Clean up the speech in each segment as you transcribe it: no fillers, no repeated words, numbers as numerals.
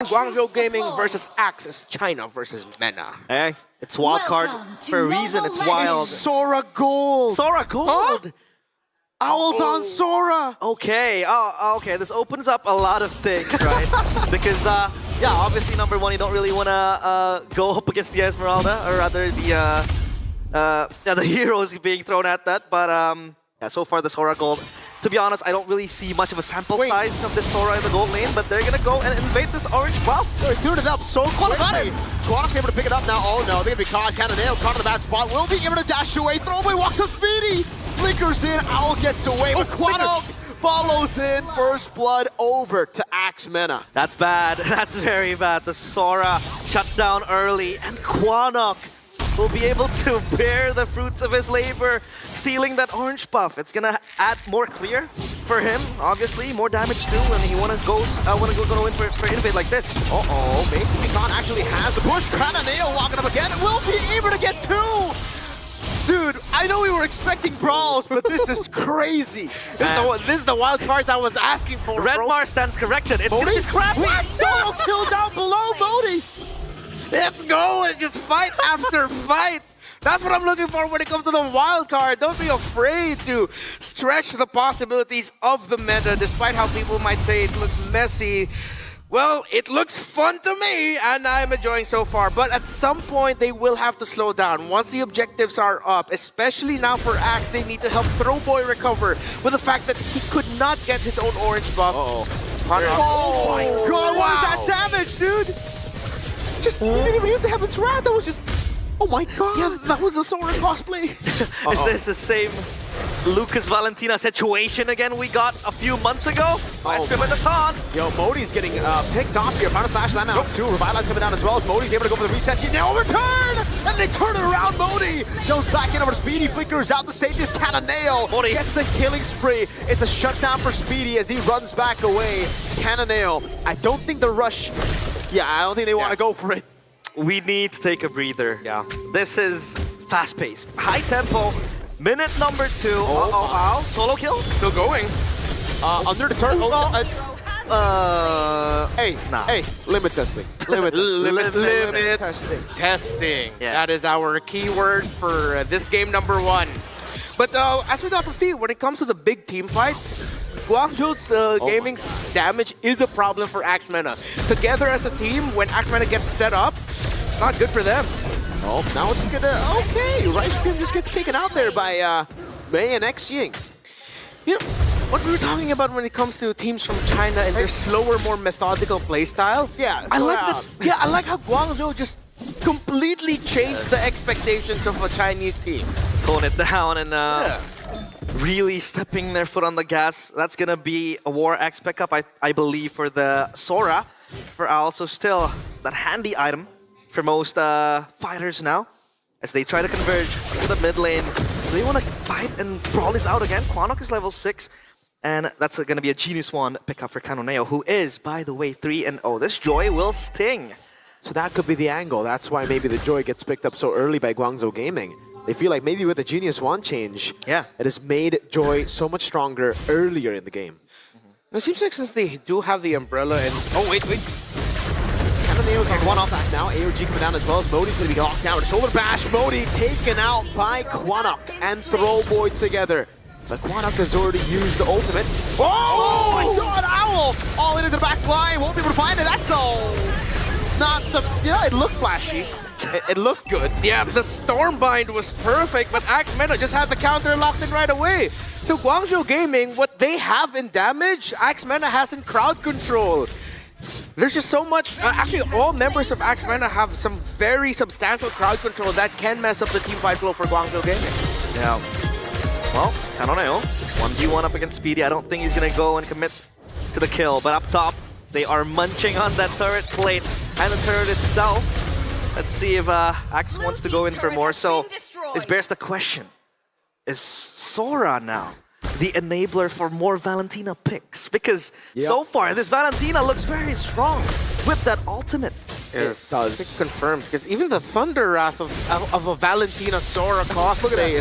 Guangzhou Gaming versus Axis China versus Mena. Hey, it's wild card for a reason. It's wild. Sora Gold! Sora Gold! Owls on Sora! Okay, okay. This opens up a lot of things, right? Because, yeah, obviously, number one, you don't really want to go up against the Esmeralda, or rather the heroes being thrown at that. But, yeah, so far, the Sora Gold. To be honest, I don't really see much of a sample size of this Sora in the gold lane, but they're gonna go and invade this orange buff. They're doing it up so quickly. Quanok's able to pick it up now. Oh no, they're gonna be caught. Nail caught in the bad spot. Will be able to dash away. Throwaway walks so speedy. Flickers in. Owl gets away, but Quanok follows in. First blood over to Axe Mena. That's bad. That's very bad. The Sora shut down early, and Quanok will be able to bear the fruits of his labor, stealing that orange buff. It's gonna add more clear for him, obviously, more damage too, and he wanna go in for invade like this. Mason Pecan actually has the push. Nail walking up again. Will be able to get two. Dude, I know we were expecting brawls, but this is crazy. This is the wild cards I was asking for. Redmar stands corrected. It's gonna be scrappy. Solo kill down below Modi. Let's go and just fight after fight. That's what I'm looking for when it comes to the wild card. Don't be afraid to stretch the possibilities of the meta, despite how people might say it looks messy. Well, it looks fun to me, and I'm enjoying so far. But at some point, they will have to slow down. Once the objectives are up, especially now for Axe, they need to help Throwboy recover with the fact that he could not get his own orange buff. Oh my god, what is that damage, dude? Just, he didn't even use the Heaven's Wrath. That was just, oh my god. Yeah, that was a Sora cosplay. Is this the same Lucas Valentina situation again we got a few months ago? Nice grip at the taunt. Yo, Modi's getting picked off here. Final slash land out too. Revitalize coming down as well as Modi's able to go for the reset. She now overturn! And they turn it around. Modi goes back in over Speedy. Flickers out to save this Nail. Modi gets the killing spree. It's a shutdown for Speedy as he runs back away. Nail. I don't think the rush. Yeah, I don't think they want to go for it. We need to take a breather. Yeah. This is fast-paced, high tempo. Minute number 2. Ow. Solo kill? Still going. Under the turn. Hey, limit testing. Limit testing. Testing. Yeah. That is our keyword for this game number 1. But as we got to see, when it comes to the big team fights, Guangzhou's gaming's damage is a problem for Axe Mena. Together as a team, when Axe Mena gets set up, it's not good for them. Oh, now it's gonna, okay, Rice Cream just gets taken out there by Mei and X Ying. You know, what we were talking about when it comes to teams from China and their slower, more methodical playstyle. Yeah, I like how Guangzhou just completely changed the expectations of a Chinese team. Tone it down and really stepping their foot on the gas. That's gonna be a War Axe pickup, I believe, for the Sora. For Owl, so still that handy item for most fighters now, as they try to converge to the mid lane. They want to fight and brawl this out again. Quanok is level 6, and that's going to be a Genius Wand pickup for Kanoneo, who is, by the way, 3-0. This Joy will sting. So that could be the angle. That's why maybe the Joy gets picked up so early by Guangzhou Gaming. They feel like maybe with the Genius Wand change, it has made Joy so much stronger earlier in the game. It seems like since they do have the umbrella and... Oh, wait. Nail's on one off back now. AOG coming down as well as Modi's going to be locked down. Shoulder bash. Modi taken out by Quanok and Throwboy together. But Quanok has already used the ultimate. Oh my god, Owl! All into the back line. Won't be able to find it. That's all. Not the... Yeah, it looked flashy. It looked good. Yeah, the Stormbind was perfect, but Axe Mena just had the counter locked in right away. So Guangzhou Gaming, what they have in damage, Axe Mena has in crowd control. There's just so much, actually all members of Axe Mena have some very substantial crowd control that can mess up the team fight flow for Guangzhou Gaming. Yeah. Well, Kanoneo, 1v1 up against Speedy. I don't think he's going to go and commit to the kill, but up top, they are munching on that turret plate and the turret itself. Let's see if Axe wants to go in for more. So this bears the question, is Sora now the enabler for more Valentina picks? Because so far, this Valentina looks very strong with that ultimate. It does. Confirmed, because even the Thunder Wrath of a Valentina Sora cosplay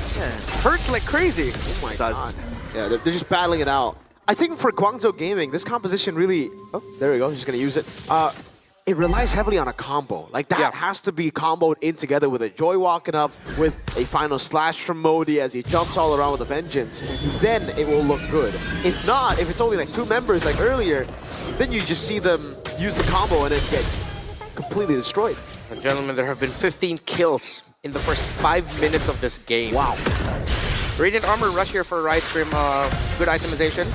hurts like crazy. Oh my god. Yeah, they're just battling it out. I think for Guangzhou Gaming, this composition really... Oh, there we go. He's just going to use it. it relies heavily on a combo. Like that Yeah. has to be comboed in together with a Joy walking up, with a final slash from Modi as he jumps all around with a vengeance. Then it will look good. If not, if it's only like 2 members like earlier, then you just see them use the combo and then get completely destroyed. And gentlemen, there have been 15 kills in the first 5 minutes of this game. Wow. Radiant Armor rush here for Ice Cream. Good itemization.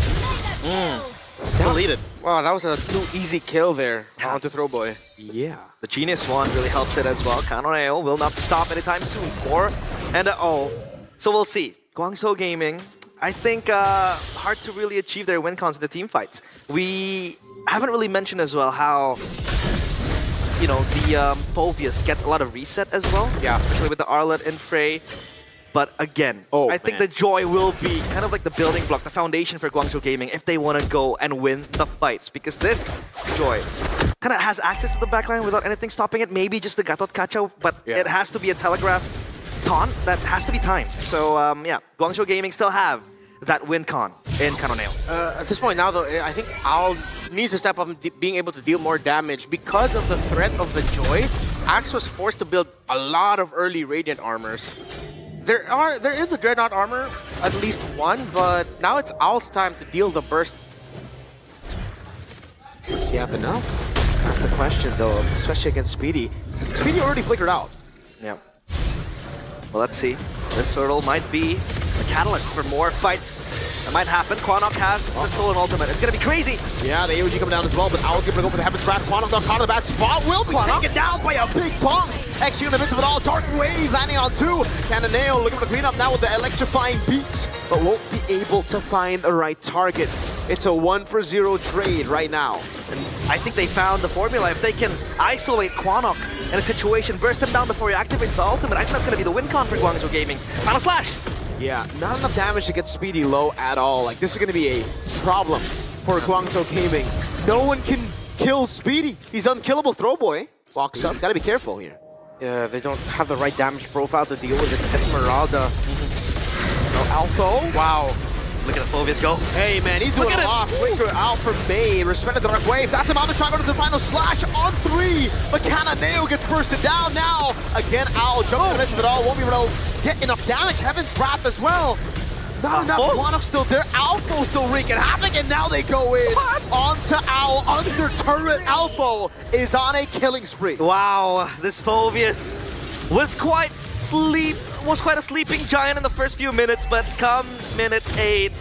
Deleted. Wow, that was a too easy kill there onto Throwboy. Yeah. The Genius one really helps it as well. Kanoneo will not stop anytime soon. 4 and 0. So we'll see. GUANGZHOU Gaming, I think hard to really achieve their win cons in the team fights. We haven't really mentioned as well how, you know, the Phoveus gets a lot of reset as well. Yeah. Especially with the Arlet and Frey. But again, Oh, I think man. the Joy will be kind of like the building block, the foundation for GUANGZHOU Gaming if they want to go and win the fights. Because this Joy kind of has access to the backline without anything stopping it. Maybe just the Gatot Kacha, but Yeah. it has to be a telegraph taunt that has to be timed. So yeah, GUANGZHOU Gaming still have that win con in Kanoneo. At this point now, though, I think Owl needs to step up and being able to deal more damage. Because of the threat of the Joy, Axe was forced to build a lot of early Radiant Armors. There is a Dreadnought armor, at least one, but now it's Owl's time to deal the burst. Does he have enough? That's the question, though, especially against Speedy. Speedy already flickered out. Yeah. Well, let's see. This hurdle might be the catalyst for more fights that might happen. Quanok has the stolen ultimate. It's gonna be crazy. Yeah, the AOG coming down as well, but Owl gonna go for the Heaven's Wrath. Quanok not caught in the bad spot. Will be taken down by a big bomb. XG in the midst of it all. Dark Wave landing on 2. Kanoneo looking for the cleanup now with the electrifying beats, but won't be able to find the right target. It's a 1-for-0 trade right now. And I think they found the formula. If they can isolate Quanok in a situation, burst him down before he activates the ultimate, I think that's gonna be the win con for GUANGZHOU Gaming. Final slash! Yeah, not enough damage to get Speedy low at all. Like, this is gonna be a problem for GUANGZHOU Gaming. No one can kill Speedy. He's unkillable. Throwboy walks up. Gotta be careful here. Yeah, they don't have the right damage profile to deal with this Esmeralda. Alpha. Wow. Look at the Phoveus go. Hey man, he's doing Look at a lot. Flicker out from May. Respected the Dark Wave. That's him on the shot. Go to the final slash on 3. But Kanoneo gets bursted down now. Again, Owl jumping in the midst of it all. Won't be able to get enough damage. Heaven's Wrath as well. Not enough. Quanok's still there. Alpha still wreaking havoc, and now they go in onto Owl under turret. Alpha is on a killing spree. Wow, this Phoveus was quite a sleeping giant in the first few minutes, but come minute 8,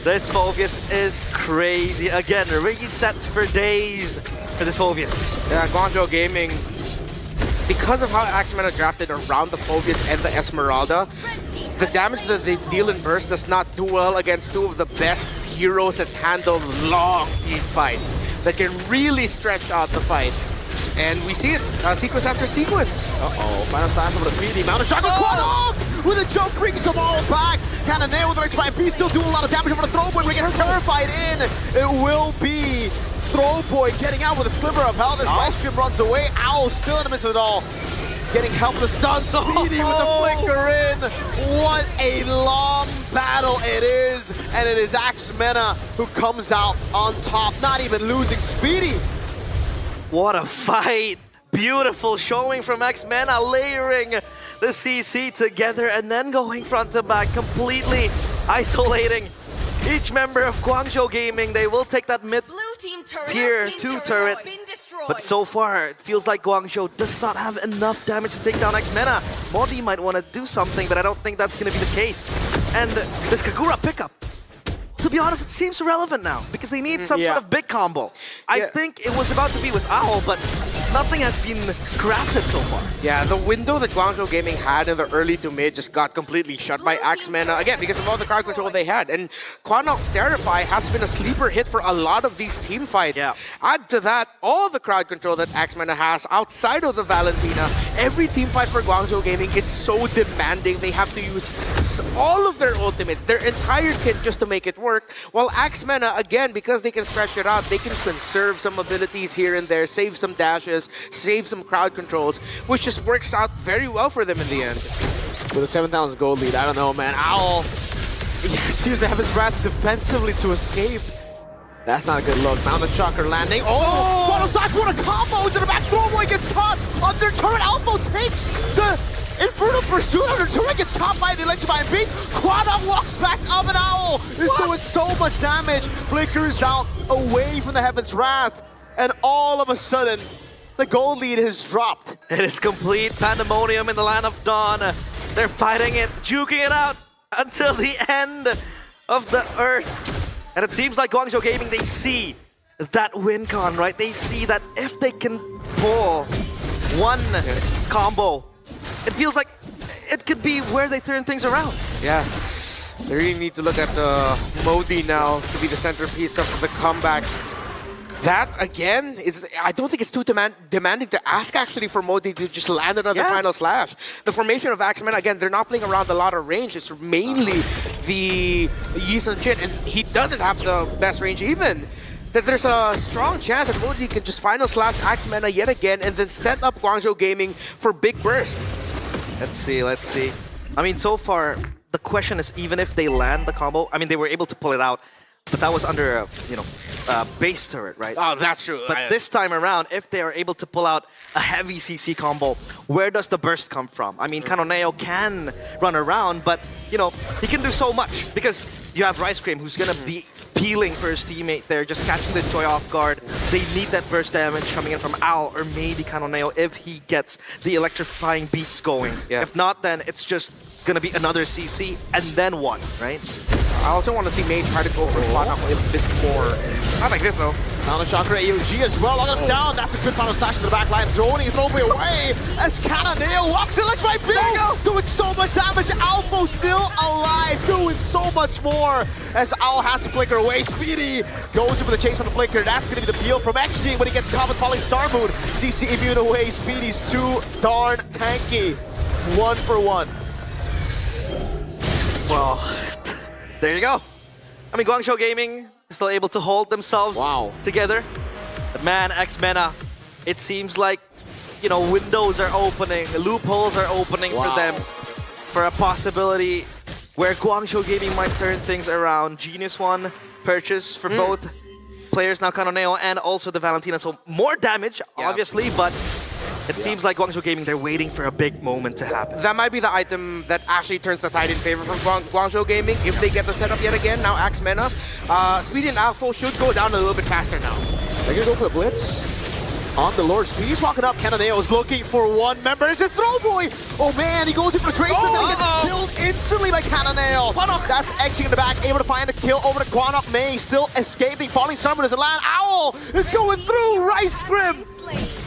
this Phoveus is crazy. Again, reset for days for this Phoveus. Yeah, GUANGZHOU Gaming, because of how Axmena drafted around the Phoveus and the Esmeralda, the damage that they deal in burst does not do well against 2 of the best heroes that handle long team fights, that can really stretch out the fight. And we see it sequence after sequence. Uh-oh, final slash over the Speedy. Mount a shotgun. Quanok with a jump brings them all back. Kanoneo with the electrifying beast still doing a lot of damage over the Throwboy. We get her terrified in. It will be Throwboy getting out with a sliver of health as Ice Cream runs away. Owl still in the midst of it all. Getting help with the stun. Speedy with the flicker in. What a long battle it is. And it is Axmena who comes out on top, not even losing Speedy. What a fight! Beautiful showing from Axmena, layering the CC together and then going front to back, completely isolating each member of GUANGZHOU Gaming. They will take that mid tier 2 turret, but so far it feels like GUANGZHOU does not have enough damage to take down Axmena. Modi might want to do something, but I don't think that's going to be the case. And this Kagura pickup, to be honest, it seems irrelevant now because they need some sort of big combo. I think it was about to be with Owl, but nothing has been crafted so far. Yeah, the window that GUANGZHOU Gaming had in the early to mid just got completely shut by Axmena, again, because of all the crowd control they had. And Quanok's Terrify has been a sleeper hit for a lot of these team fights. Yeah. Add to that all the crowd control that Axmena has outside of the Valentina. Every team fight for GUANGZHOU Gaming is so demanding. They have to use all of their ultimates, their entire kit just to make it work. While Axmena, again, because they can stretch it out, they can conserve some abilities here and there, save some dashes, save some crowd controls, which just works out very well for them in the end. With a 7,000 gold lead, I don't know, man. Owl sees the Heaven's Wrath defensively to escape. That's not a good look. Mountain Shocker landing. Oh! What a combo into the back on their turret. Alpha takes the Infernal Pursuit on their turret, gets caught by the Electrifying Beam. Quantum walks back up, and Owl is doing so much damage. Flickers out away from the Heaven's Wrath, and all of a sudden, the gold lead has dropped. It is complete pandemonium in the Land of Dawn. They're fighting it, juking it out until the end of the Earth. And it seems like Guangzhou Gaming, they see that win con, right? They see that if they can pull one combo, it feels like it could be where they turn things around. Yeah. They really need to look at Modi now to be the centerpiece of the comeback. That, again, is I don't think it's too demanding to ask, actually, for Modi to just land another final slash. The formation of Axeman, again, they're not playing around a lot of range. It's mainly the Yi Sun-Jin, and he doesn't have the best range even. That there's a strong chance that Modi can just final slash Axemena yet again and then set up Guangzhou Gaming for big burst. Let's see, let's see. I mean, so far, the question is, even if they land the combo, I mean, they were able to pull it out, but that was under a, base turret, right? Oh, that's true. But this time around, if they are able to pull out a heavy CC combo, where does the burst come from? I mean, Kanoneo can run around, but, he can do so much because you have Rice Cream who's going to be peeling for his teammate there, just catching the Joy off guard. They need that burst damage coming in from Owl or maybe Kanoneo if he gets the electrifying beats going. Yeah. If not, then it's just going to be another CC and then one, right? I also want to see Mage try to go for Quantum a bit more. Not like this, though. Down the Chakra AOG as well, locking him down. That's a good final slash to the back line. Throwing his away as Kanoneo walks in like right big, doing so much damage. Alpha still alive, doing so much more as Owl has to flicker away. Speedy goes in for the chase on the flicker. That's going to be the peel from XG when he gets caught with falling Star Moon. CC immune away. Speedy's too darn tanky. 1 for 1. Well, there you go. I mean, Guangzhou Gaming is still able to hold themselves together. But man, Axemena, it seems like, windows are opening, loopholes are opening for them for a possibility where Guangzhou Gaming might turn things around. Genius One purchase for both players now, Kanoneo and also the Valentina. So more damage, obviously, but it seems like Guangzhou Gaming, they're waiting for a big moment to happen. That might be the item that actually turns the tide in favor from Guangzhou Gaming if they get the setup yet again. Now Axemena, Speedy and Alpha should go down a little bit faster now. They're gonna go for the blitz on the Lord. Speedy's walking up. Kanoneo is looking for one member. It's a throw boy. Oh man, he goes in for the traces and he gets killed instantly by Kanoneo. That's Xing in the back, able to find a kill over to Quanok. May still escaping. Falling Summer as a land. Owl is going through. Rice Grim.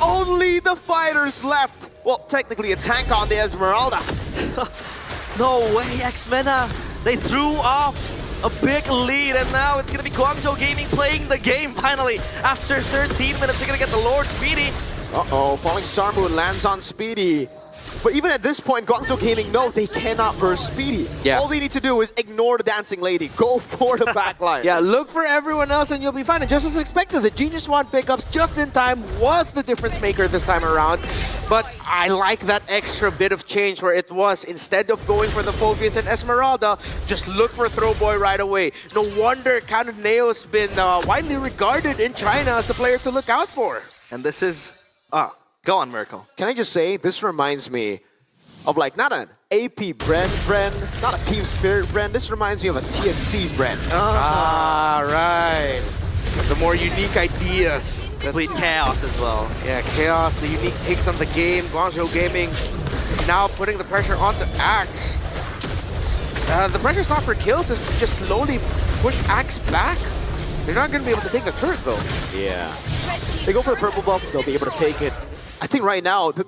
Only the fighters left. Well, technically a tank on the Esmeralda. No way, Axemena. They threw off a big lead, and now it's going to be Guangzhou Gaming playing the game finally. After 13 minutes, they're going to get the Lord Speedy. Uh-oh, falling Star Moon lands on Speedy. But even at this point, Guangzhou Gaming know they cannot burst Speedy. Yeah. All they need to do is ignore the dancing lady. Go for the backline. Yeah, look for everyone else and you'll be fine. And just as expected, the Genius One pickups just in time was the difference maker this time around. But I like that extra bit of change where it was, instead of going for the Phobius and Esmeralda, just look for Throwboy right away. No wonder Kaneo's been widely regarded in China as a player to look out for. And this is... go on, Miracle. Can I just say, this reminds me of not an AP brand, not a Team Spirit brand. This reminds me of a TNC brand. Right. The more unique ideas. Complete chaos as well. Yeah, chaos, the unique takes on the game. Guangzhou Gaming now putting the pressure onto Axe. The pressure's not for kills, it's to just slowly push Axe back. They're not going to be able to take the turret, though. Yeah. They go for the purple buff, they'll be able to take it. I think right now, the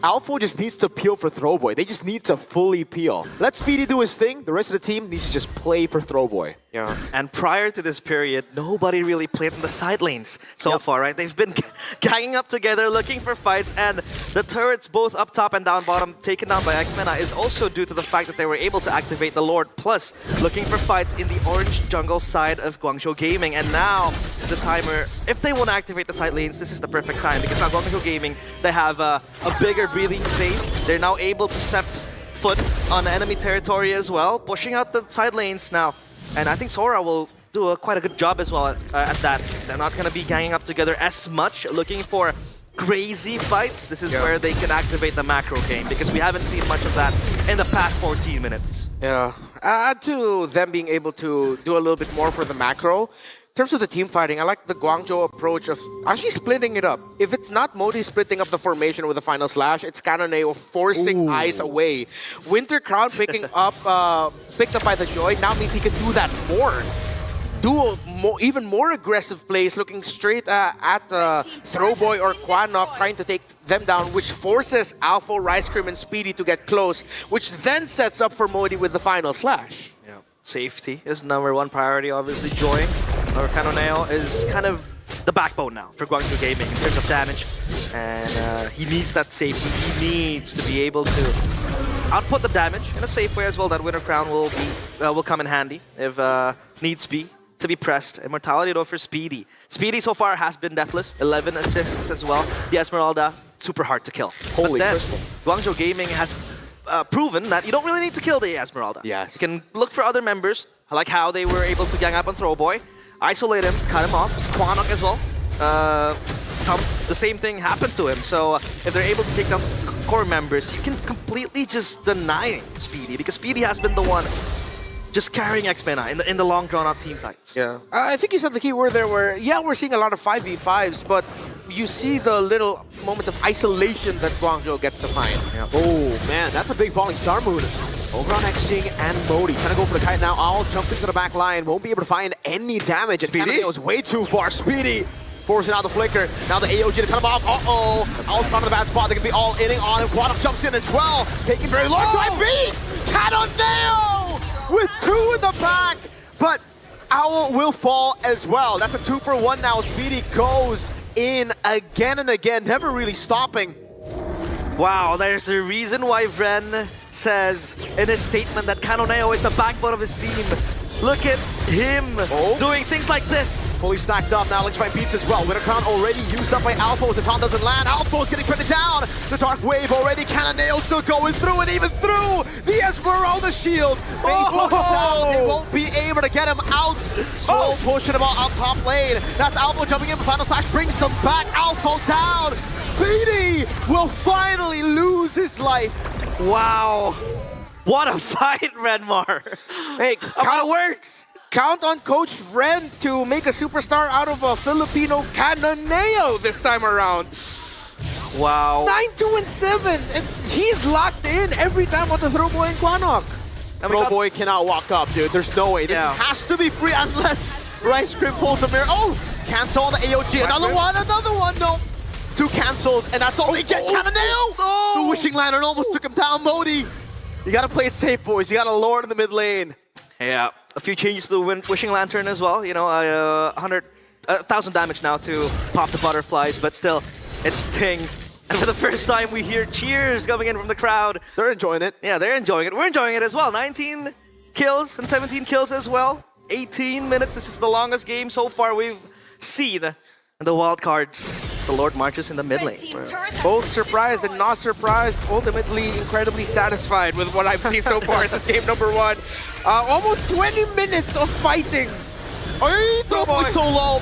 Alpha just needs to peel for Throwboy. They just need to fully peel. Let Speedy do his thing. The rest of the team needs to just play for Throwboy. Yeah. And prior to this period, nobody really played in the side lanes so far, right? They've been ganging up together, looking for fights, and the turrets both up top and down bottom taken down by Axemena is also due to the fact that they were able to activate the Lord, plus looking for fights in the orange jungle side of Guangzhou Gaming. And now is the time where, if they want to activate the side lanes, this is the perfect time, because now Guangzhou Gaming, they have a bigger breathing space. They're now able to step foot on enemy territory as well, pushing out the side lanes now. And I think Sora will do quite a good job as well at that. They're not going to be ganging up together as much, looking for crazy fights, this is where they can activate the macro game, because we haven't seen much of that in the past 14 minutes. Yeah. Add to them being able to do a little bit more for the macro. In terms of the team fighting, I like the Guangzhou approach of actually splitting it up. If it's not Modi splitting up the formation with the final slash, it's Kanoneo forcing Ice away. Winter Crown picked up by the Joy now means he can do that more. Do even more aggressive plays, looking straight at Throwboy or Quanok, trying to take them down, which forces Alpha, Rice Cream, and Speedy to get close, which then sets up for Modi with the final slash. Yeah. Safety is #1 priority, obviously. Joy or Kanoneo is kind of the backbone now for Guangzhou Gaming in terms of damage. And he needs that safety. He needs to be able to output the damage in a safe way as well. That Winter Crown will come in handy if needs be. To be pressed. Immortality though for Speedy. Speedy so far has been deathless, 11 assists as well. The Esmeralda, super hard to kill. Holy but then, crystal. Guangzhou Gaming has proven that you don't really need to kill the Esmeralda. Yes. You can look for other members, like how they were able to gang up on Throwboy, isolate him, cut him off, Quanok as well. The same thing happened to him. So if they're able to take down core members, you can completely just deny Speedy, because Speedy has been the one just carrying X-Mena in the long drawn-out team fights. Yeah. I think you said the key word there where, yeah, we're seeing a lot of 5v5s, but you see the little moments of isolation that Guangzhou gets to find. Yeah. Oh, man, that's a big falling star mood. Over on Xing and Modi. Trying to go for the kite now. All jumped into the back line. Won't be able to find any damage. And Kanoneo is way too far. Speedy forcing out the flicker. Now the AOG to cut him off. Uh-oh. Alpha on the bad spot. They're going to be all inning on him. Quantum jumps in as well. Taking very long time. Beast! Kanoneo! With 2 in the back, but Owl will fall as well. That's a 2-for-1 now. Speedy goes in again and again, never really stopping. Wow, there's a reason why Vren says in his statement that Kanoneo is the backbone of his team. Look at him doing things like this. Fully stacked up now. Let's find beats as well. Winter Crown already used up by Alpha as the taunt doesn't land. Alpha's getting traded down. The Dark Wave already. Kanoneo still going through and even through the Esmeralda shield. Down. It won't be able to get him out. Soul pushing him out top lane. That's Alpha jumping in. Final slash brings them back. Alpha down. Speedy will finally lose his life. Wow. What a fight, Renmar. Hey, how it works. Count on Coach Vren to make a superstar out of a Filipino Kanoneo this time around. Wow. 9-2-7. And he's locked in every time with the Throwboy and Quanok. Throwboy cannot walk up, dude. There's no way. This has to be free unless Rice Cream pulls a mirror. Oh, cancel on the AOG. Another one. No. 2 cancels, and that's all they get. Kanoneo! The Wishing Lantern almost took him down. Modi. You gotta play it safe, boys. You gotta lord in the mid lane. Yeah, a few changes to the Wishing Lantern as well. You know, 1,000 damage now to pop the butterflies, but still, it stings. And for the first time, we hear cheers coming in from the crowd. They're enjoying it. Yeah, they're enjoying it. We're enjoying it as well. 19 kills and 17 kills as well. 18 minutes. This is the longest game so far we've seen in the wild cards. The Lord marches in the mid lane. Both surprised and not surprised. Ultimately, incredibly satisfied with what I've seen so far in this game #1. Almost 20 minutes of fighting. Throwboy solo.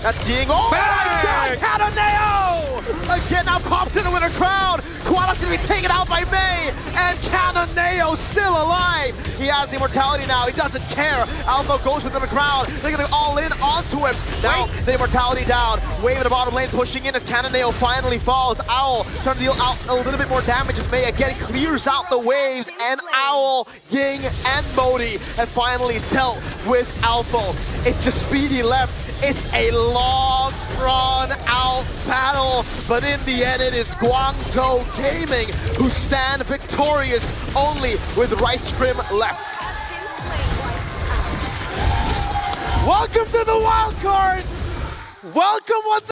That's Ying. Oh my God, Kanoneo! Again, now pops in the Winter Crown. Quanok's gonna be taken out by May, and Kanoneo still alive. He has the immortality now. He doesn't care. Alpha goes with the ground. They're gonna all in onto him. Now the immortality down. Wave in the bottom lane, pushing in as Kanoneo finally falls. Owl trying to deal out a little bit more damage as May again clears out the waves, and Owl, Ying, and Modi have finally dealt with Alpha. It's just Speedy left. It's a long, drawn-out battle, but in the end, it is Guangzhou Gaming who stand victorious only with Rice Cream left. Welcome to the wild cards. Welcome once